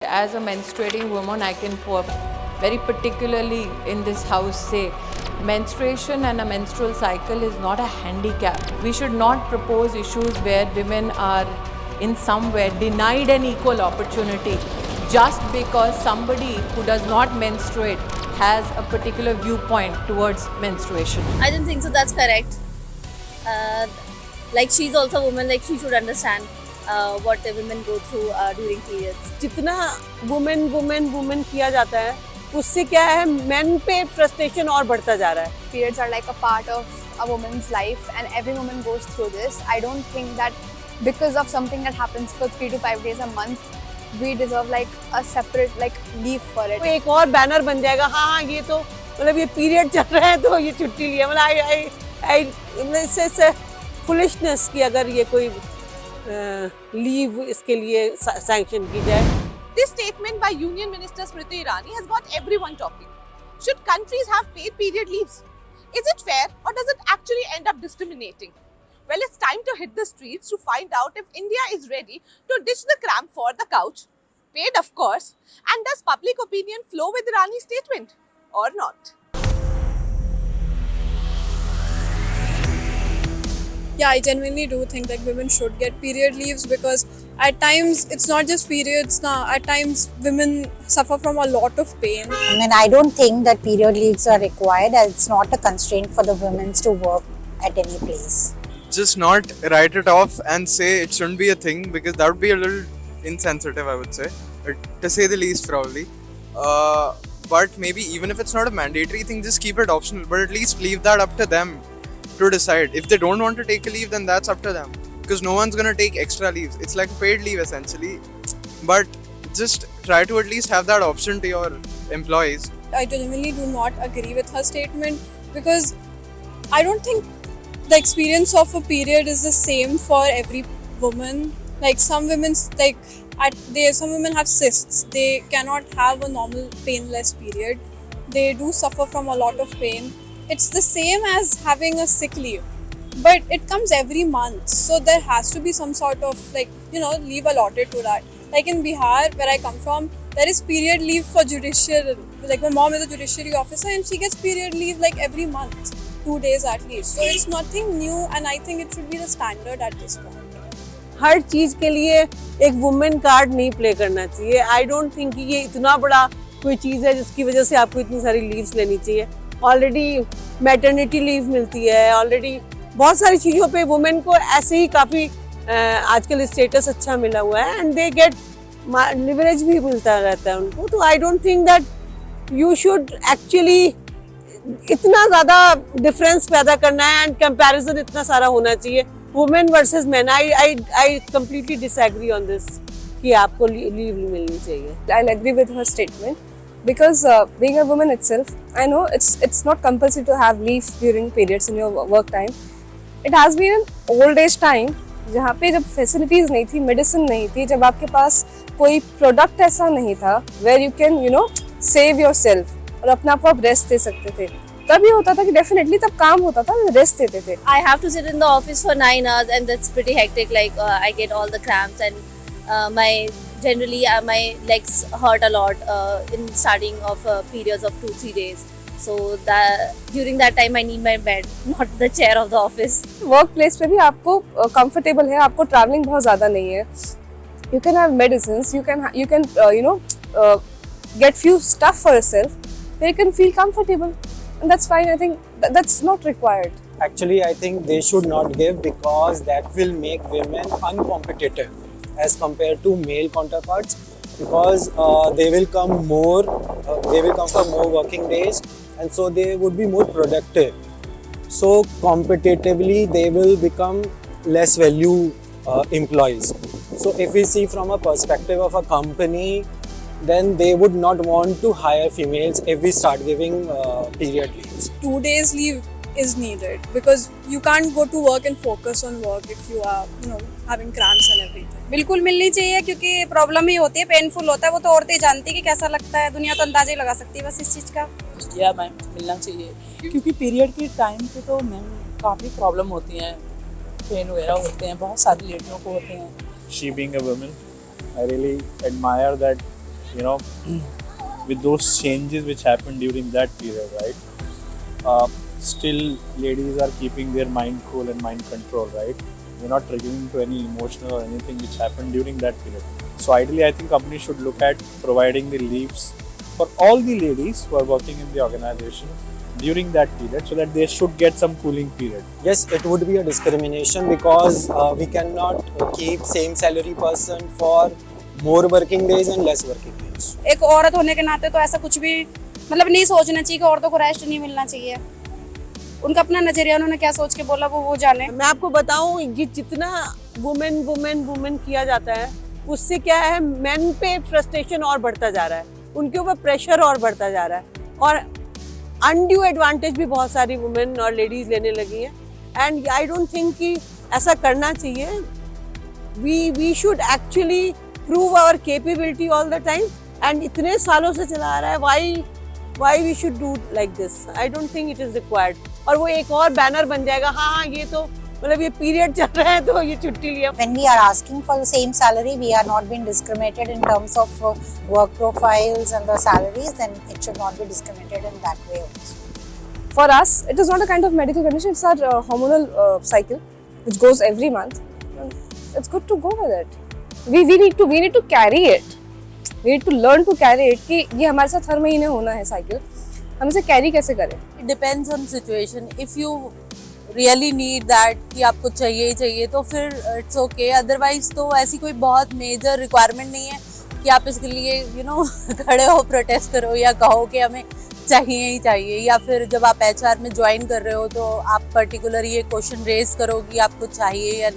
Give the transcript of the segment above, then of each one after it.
As a menstruating woman, I can very particularly in this house say menstruation and a menstrual cycle is not a handicap. We should not propose issues where women are in some way denied an equal opportunity just because somebody who does not menstruate has a particular viewpoint towards menstruation. I don't think so. That's correct. Uh, like she's also a woman. Like she should understand what the women go through during periods. जितना women किया जाता है उससे क्या है main पे frustration और बढ़ता जा रहा है. Periods are like a part of a woman's life and every woman goes through this. I don't think that because of something that happens for 3 to 5 days a month, we deserve like a separate like leave for it. तो एक और banner बन जाएगा. हाँ ये तो मतलब ये पीरियड चल रहा है तो ये छुट्टी लिया. मतलब आई इससे फुलिशनेस की अगर ये कोई लीव इसके लिए सैंक्शन की जाए. This statement by Union Minister Smriti Irani has got everyone talking. Should countries have paid period leaves? Is it fair or does it actually end up discriminating? Well, it's time to hit the streets to find out if India is ready to ditch the cramp for the couch. Paid, of course. And does public opinion flow with Irani's statement or not? Yeah, I genuinely do think that women should get period leaves because at times it's not just periods now. At times women suffer from a lot of pain. I mean, I don't think that period leaves are required as it's not a constraint for the women to work at any place. Just not write it off and say it shouldn't be a thing because that would be a little insensitive, I would say, to say the least probably. But maybe even if it's not a mandatory thing, just keep it optional, but at least leave that up to them to decide. If they don't want to take a leave, then that's up to them because no one's gonna take extra leaves. It's like paid leave essentially, but just try to at least have that option to your employees. I genuinely do not agree with her statement because I don't think the experience of a period is the same for every woman. Like some women, some women have cysts. They cannot have a normal painless period. They do suffer from a lot of pain. It's the same as having a sick leave, but it comes every month. So there has to be some sort of leave allotted to that. Like in Bihar, where I come from, there is period leave for judicial. Like my mom is a judiciary officer and she gets period leave like every month, 2 days at least. So it's nothing new and I think it should be the standard at this point. हर चीज के लिए एक women card नहीं play करना चाहिए. I don't think कि ये इतना बड़ा कोई चीज है जिसकी वजह से आपको इतनी सारी लीव्स लेनी चाहिए. ऑलरेडी मैटरनिटी लीव मिलती है. ऑलरेडी बहुत सारी चीज़ों पे वुमेन को ऐसे ही काफ़ी आजकल स्टेटस अच्छा मिला हुआ है एंड दे गेट लिवरेज भी मिलता रहता है उनको. तो I don't think that you should actually इतना ज़्यादा डिफरेंस पैदा करना है एंड कंपैरिजन इतना सारा होना चाहिए women versus man. I completely disagree on this कि आपको लीव मिलनी चाहिए. I'll agree with her statement because being a woman itself, I know it's not compulsory to have leave during periods in your work time. It has been an old age time जहाँ पे जब facilities नहीं थी, medicine नहीं थी, जब आपके पास कोई product ऐसा नहीं था where you can save yourself और अपने आप को आप rest दे सकते थे. तब ये होता था कि definitely तब काम होता था, rest देते थे. I have to sit in the office for 9 hours and that's pretty hectic. Like I get all the cramps and my legs hurt a lot in starting of periods of 2-3 days. So during that time I need my bed, not the chair of the office. Work place पे भी आपको comfortable है, आपको travelling बहुत ज़्यादा नहीं है. You can have medicines, you can get few stuff for yourself where you can feel comfortable and that's fine. I think that's not required. Actually, I think they should not give because that will make women uncompetitive as compared to male counterparts because they will come for more working days and so they would be more productive. So competitively they will become less value employees. So if we see from a perspective of a company, then they would not want to hire females if we start giving period leaves. 2 days leave is needed because you can't go to work and focus on work if you are having cramps and everything. बिल्कुल मिलनी चाहिए क्योंकि problem ही होती है, painful होता है. वो तो औरतें जानती है कि कैसा लगता है. दुनिया तो अंदाजा ही लगा सकती है बस इस चीज़ का. या मैम मिलना चाहिए क्योंकि पीरियड के टाइम पे तो मैम काफ़ी प्रॉब्लम होती हैं, पेन वगैरह होते हैं, बहुत सारी लेडियों को होते हैं. She being a woman, I really admire that you know, with those changes which happened during that period, right? Still, ladies are keeping their mind cool and mind control, right? They're not triggering to any emotional or anything which happened during that period. So ideally, I think companies should look at providing the leaves for all the ladies who are working in the organization during that period, so that they should get some cooling period. Yes, it would be a discrimination because we cannot keep same salary person for more working days and less working days. एक औरत होने के नाते तो ऐसा कुछ भी मतलब नहीं सोचना चाहिए कि औरतों को रेस्ट नहीं मिलना चाहिए। उनका अपना नजरिया, उन्होंने क्या सोच के बोला वो जाने। मैं आपको बताऊं, ये जितना वुमेन वुमेन वुमेन किया जाता है, उससे क्या है, मेन पे फ्रस्ट्रेशन और बढ़ता जा रहा है, उनके ऊपर प्रेशर और बढ़ता जा रहा है, और अनड्यू एडवांटेज भी बहुत सारी वुमेन और लेडीज लेने लगी हैं। एंड आई डोंट थिंक कि ऐसा करना चाहिए। We should actually prove our capability all the time, and इतने सालों से चला आ रहा है, why we should do like this? I don't think it is required. और वो एक और बैनर बन जाएगा, हाँ ये तो मतलब ये पीरियड चल रहा है तो ये छुट्टी लिया। When we are asking for the same salary, we are not being discriminated in terms of work profiles and the salaries, then it should not be discriminated in that way also. For us, it is not a kind of medical condition, it's our hormonal cycle which goes every month. It's good to go with it. We need to carry it. We need to learn to carry it कि ये हमारे साथ हर महीने होना है cycle, हम इसे carry कैसे करें। It depends on situation. If you really need that कि आपको चाहिए ही चाहिए तो फिर it's okay. Otherwise तो ऐसी कोई बहुत major requirement नहीं है कि आप इसके लिए खड़े हो, प्रोटेस्ट करो या कहो कि हमें चाहिए ही चाहिए, या फिर जब आप HR में ज्वाइन कर रहे हो तो आप पर्टिकुलर ये क्वेश्चन रेज करो कि आपको चाहिए या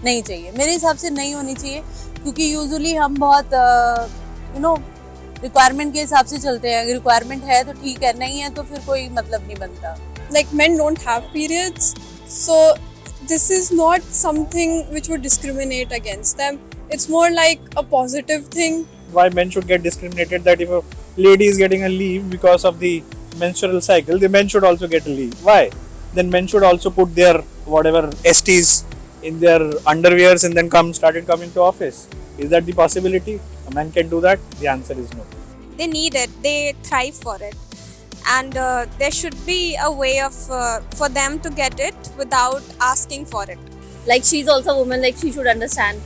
नहीं चाहिए। मेरे हिसाब से नहीं होनी चाहिए, क्योंकि यूजुअली हम बहुत रिक्वायरमेंट के हिसाब से चलते हैं। अगर रिक्वायरमेंट है तो ठीक है, नहीं है तो फिर कोई मतलब नहीं बनता। Like men don't have periods, so this is not something which would discriminate against them. It's more like a positive thing. Why men should get discriminated? That if a lady is getting a leave because of the menstrual cycle, the men should also get a leave. Why? Then men should also put their whatever STs in their underwears and then started coming to office. Is that the possibility? A man can do that? The answer is no. They need it, they thrive for it, and there should be a way of for them to get it without asking for it. Like she's also a woman, like she should understand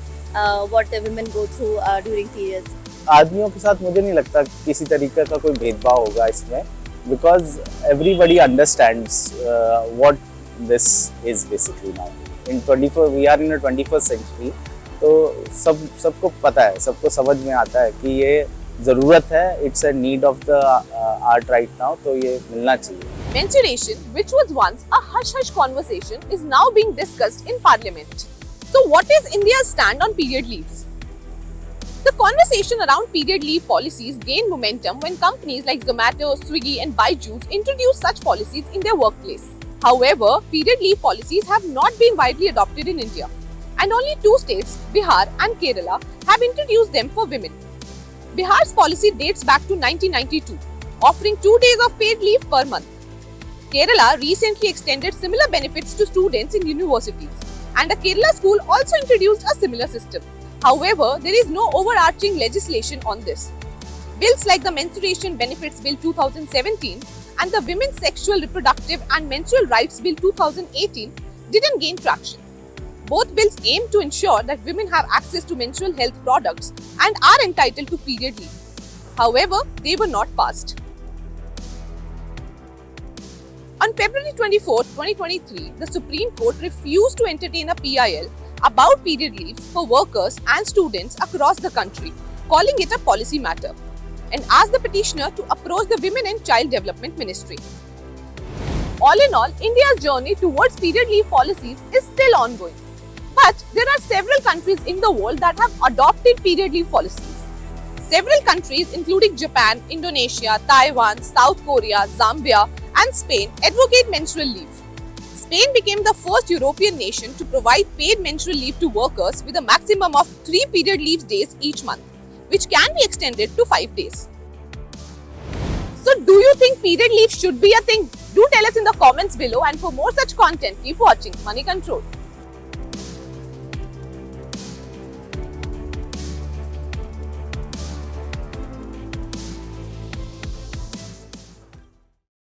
what the women go through during periods. आदमियों के साथ मुझे नहीं लगता किसी तरीके का कोई भेदभाव होगा इसमें, because everybody understands what this is basically now. We are in the 21st century. तो सबको पता है, सबको समझ में आता है कि ये ज़रूरत है, it's a need of the art right now, तो ये मिलना चाहिए। Menstruation, which was once a hush-hush conversation, is now being discussed in Parliament. So what is India's stand on period leaves? The conversation around period leave policies gained momentum when companies like Zomato, Swiggy and Byju's introduced such policies in their workplace. However, period leave policies have not been widely adopted in India, and only 2 states, Bihar and Kerala, have introduced them for women. Bihar's policy dates back to 1992, offering 2 days of paid leave per month. Kerala recently extended similar benefits to students in universities, and a Kerala school also introduced a similar system. However, there is no overarching legislation on this. Bills like the Menstruation Benefits Bill 2017 and the Women's Sexual, Reproductive and Menstrual Rights Bill 2018 didn't gain traction. Both bills aim to ensure that women have access to menstrual health products and are entitled to period leave. However, they were not passed. On February 24, 2023, the Supreme Court refused to entertain a PIL about period leaves for workers and students across the country, calling it a policy matter, and asked the petitioner to approach the Women and Child Development Ministry. All in all, India's journey towards period leave policies is still ongoing. But there are several countries in the world that have adopted period leave policies. Several countries including Japan, Indonesia, Taiwan, South Korea, Zambia and Spain advocate menstrual leave. Spain became the first European nation to provide paid menstrual leave to workers with a maximum of 3 period leave days each month, which can be extended to 5 days. So do you think period leave should be a thing? Do tell us in the comments below, and for more such content, keep watching Money Control.